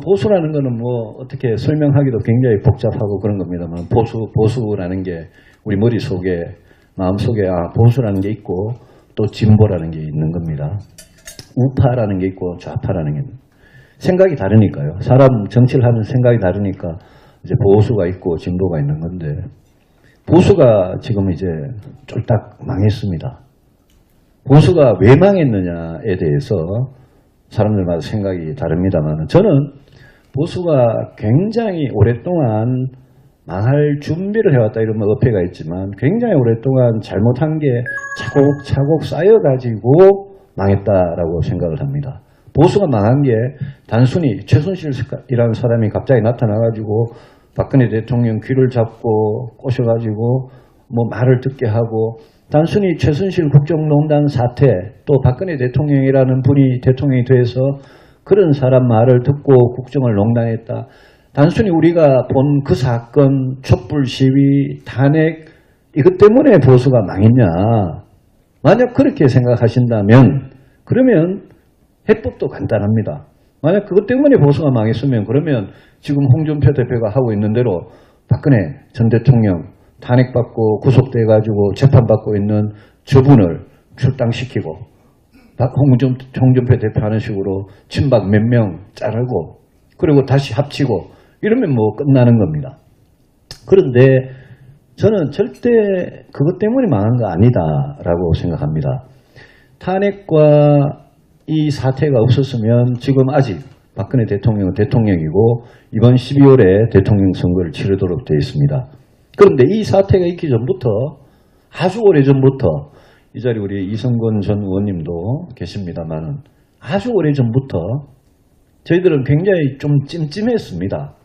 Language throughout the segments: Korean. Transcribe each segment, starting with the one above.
보수라는 거는 어떻게 설명하기도 굉장히 복잡하고 그런 겁니다만, 보수라는 게 우리 머릿속에, 마음속에, 보수라는 게 있고, 또 진보라는 게 있는 겁니다. 우파라는 게 있고, 좌파라는 게 있는. 생각이 다르니까요. 사람 정치를 하는 생각이 다르니까, 이제 보수가 있고, 진보가 있는 건데, 보수가 지금 이제 쫄딱 망했습니다. 보수가 왜 망했느냐에 대해서 사람들마다 생각이 다릅니다만, 저는 보수가 굉장히 오랫동안 망할 준비를 해왔다 이러면 어폐가 있지만, 굉장히 오랫동안 잘못한 게 차곡차곡 쌓여가지고 망했다라고 생각을 합니다. 보수가 망한 게 단순히 최순실이라는 사람이 갑자기 나타나가지고 박근혜 대통령 귀를 잡고 꼬셔가지고 말을 듣게 하고, 단순히 최순실 국정농단 사태, 또 박근혜 대통령이라는 분이 대통령이 돼서 그런 사람 말을 듣고 국정을 농단했다. 단순히 우리가 본 그 사건, 촛불 시위, 탄핵, 이것 때문에 보수가 망했냐. 만약 그렇게 생각하신다면, 그러면 해법도 간단합니다. 만약 그것 때문에 보수가 망했으면, 그러면 지금 홍준표 대표가 하고 있는 대로 박근혜 전 대통령 탄핵받고 구속돼가지고 재판받고 있는 저분을 출당시키고, 홍준표 대표 하는 식으로 친박 몇 명 자르고, 그리고 다시 합치고, 이러면 끝나는 겁니다. 그런데 저는 절대 그것 때문에 망한 거 아니다라고 생각합니다. 탄핵과 이 사태가 없었으면 지금 아직 박근혜 대통령은 대통령이고 이번 12월에 대통령 선거를 치르도록 되어 있습니다. 그런데 이 사태가 있기 전부터, 아주 오래전부터, 이 자리 우리 이성건 전 의원님도 계십니다만, 아주 오래전부터 저희들은 굉장히 좀 찜찜했습니다.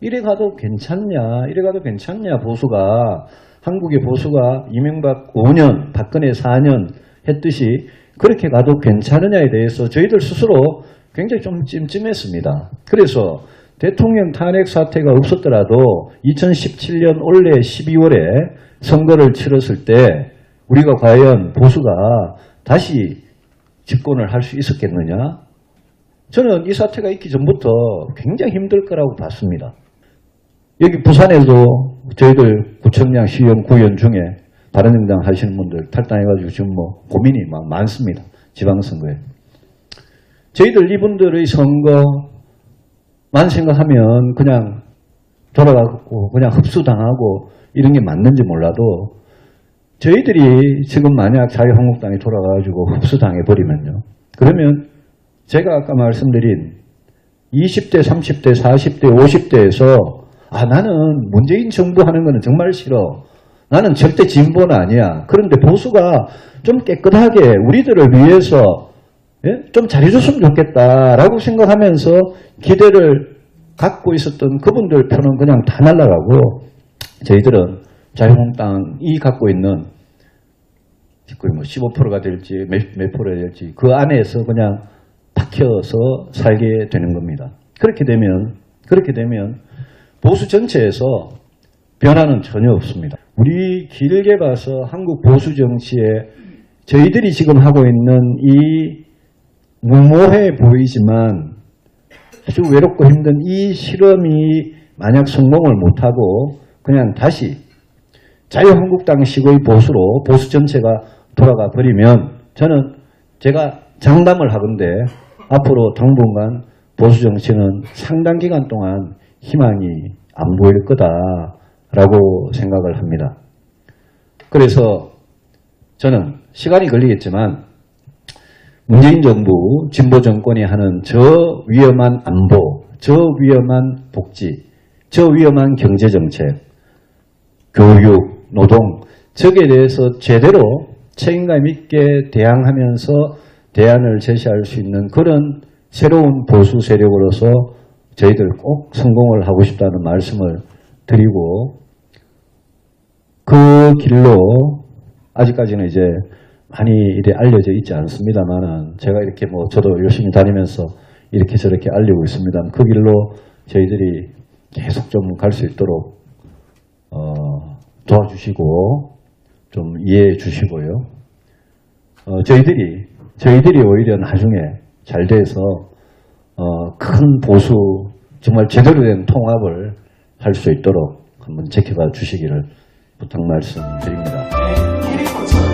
이래 가도 괜찮냐, 이래 가도 괜찮냐, 보수가. 한국의 보수가 이명박 5년, 박근혜 4년 했듯이 그렇게 가도 괜찮으냐에 대해서 저희들 스스로 굉장히 좀 찜찜했습니다. 그래서 대통령 탄핵 사태가 없었더라도 2017년 올해 12월에 선거를 치렀을 때 우리가 과연 보수가 다시 집권을 할 수 있었겠느냐? 저는 이 사태가 있기 전부터 굉장히 힘들 거라고 봤습니다. 여기 부산에도 저희들 구청장, 시의원, 구의원 중에 바른정당 하시는 분들 탈당해가지고 지금 고민이 많습니다. 지방선거에. 저희들 이분들의 선거만 생각하면 그냥 돌아가고 그냥 흡수당하고 이런 게 맞는지 몰라도, 저희들이 지금 만약 자유한국당이 돌아가가지고 흡수당해버리면요. 그러면 제가 아까 말씀드린 20대, 30대, 40대, 50대에서 나는 문재인 정부 하는 거는 정말 싫어. 나는 절대 진보는 아니야. 그런데 보수가 좀 깨끗하게 우리들을 위해서 좀 잘해줬으면 좋겠다라고 생각하면서 기대를 갖고 있었던 그분들 표는 그냥 다 날아가고, 저희들은 자유한국당이 갖고 있는 15%가 될지 몇 프로가 될지 그 안에서 그냥 박혀서 살게 되는 겁니다. 그렇게 되면 보수 전체에서 변화는 전혀 없습니다. 우리 길게 봐서 한국 보수 정치에 저희들이 지금 하고 있는 이 무모해 보이지만 아주 외롭고 힘든 이 실험이 만약 성공을 못하고 그냥 다시 자유한국당식의 보수로 보수 전체가 돌아가 버리면, 저는 제가 장담을 하건대 앞으로 당분간 보수 정치는 상당 기간 동안 희망이 안 보일 거다라고 생각을 합니다. 그래서 저는 시간이 걸리겠지만 문재인 정부, 진보 정권이 하는 저 위험한 안보, 저 위험한 복지, 저 위험한 경제정책, 교육, 노동, 저기에 대해서 제대로 책임감 있게 대항하면서 대안을 제시할 수 있는 그런 새로운 보수 세력으로서 저희들 꼭 성공을 하고 싶다는 말씀을 드리고, 그 길로 아직까지는 이제 많이 이래 알려져 있지 않습니다만은, 제가 이렇게 저도 열심히 다니면서 이렇게 저렇게 알리고 있습니다. 그 길로 저희들이 계속 좀 갈 수 있도록 도와주시고 좀 이해해 주시고요. 저희들이 오히려 나중에 잘 돼서 큰 보수, 정말 제대로 된 통합을 할 수 있도록 한번 지켜봐 주시기를 부탁 말씀드립니다. 네, 1위 거쳐